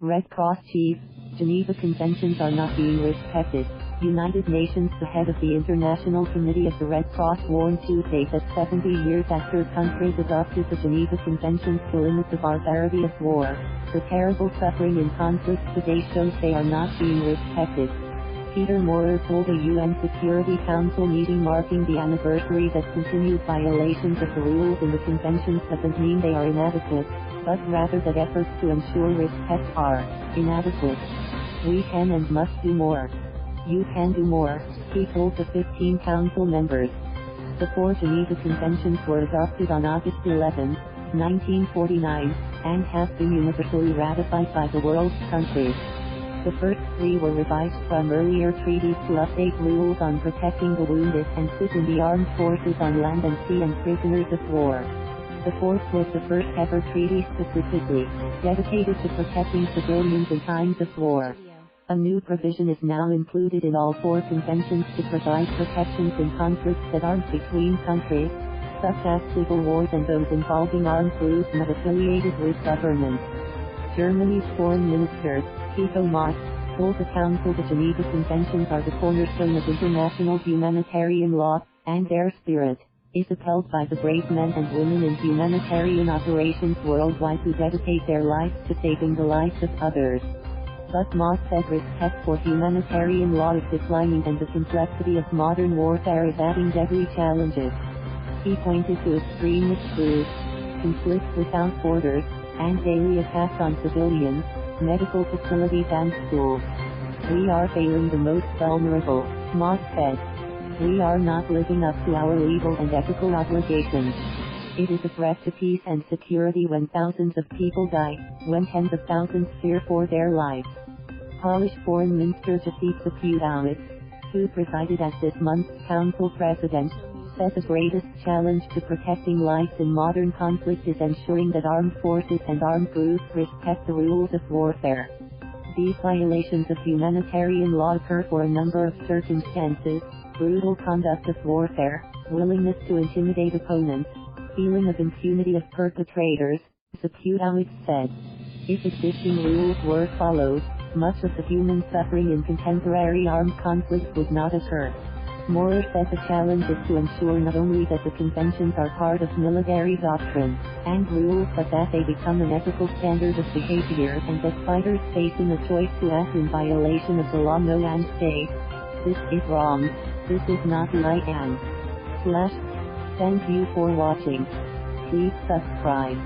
Red Cross Chief, Geneva Conventions are not being respected. United Nations. The head of the International Committee of the Red Cross warned Tuesday that 70 years after countries adopted the Geneva Conventions to limit the barbarity of war, the terrible suffering in conflict today shows they are not being respected. Peter Maurer told a UN Security Council meeting marking the anniversary that continued violations of the rules in the conventions doesn't mean they are inadequate, but rather that efforts to ensure respect are inadequate. We can and must do more. You can do more, he told the 15 council members. The 4 Geneva Conventions were adopted on August 11, 1949, and have been universally ratified by the world's countries. The first 3 were revised from earlier treaties to update rules on protecting the wounded and sit in the armed forces on land and sea and prisoners of war. The 4th was the first ever treaty specifically dedicated to protecting civilians in times of war. A new provision is now included in all 4 conventions to provide protections in conflicts that aren't between countries, such as civil wars and those involving armed groups not affiliated with governments. Germany's foreign minister, Heiko Maas, told the Council the Geneva Conventions are the cornerstone of international humanitarian law, and their spirit is upheld by the brave men and women in humanitarian operations worldwide who dedicate their lives to saving the lives of others. But Maas said respect for humanitarian law is declining and the complexity of modern warfare is adding deadly challenges. He pointed to extremist groups, conflicts without borders, and daily attacks on civilians, medical facilities and schools. We are failing the most vulnerable, Maas said. We are not living up to our legal and ethical obligations. It is a threat to peace and security when thousands of people die, when tens of thousands fear for their lives. Polish Foreign Minister Geneva Conventions, who presided as this month's Council President, said the greatest challenge to protecting lives in modern conflict is ensuring that armed forces and armed groups respect the rules of warfare. These violations of humanitarian law occur for a number of circumstances: brutal conduct of warfare, willingness to intimidate opponents, feeling of impunity of perpetrators, Conventions said. If existing rules were followed, much of the human suffering in contemporary armed conflict would not occur. Maurer said the challenge is to ensure not only that the conventions are part of military doctrine and rules but that they become an ethical standard of behavior and that fighters facing a choice to act in violation of the law know and say, "This is wrong, this is not who I am." Thank you for watching. Please subscribe.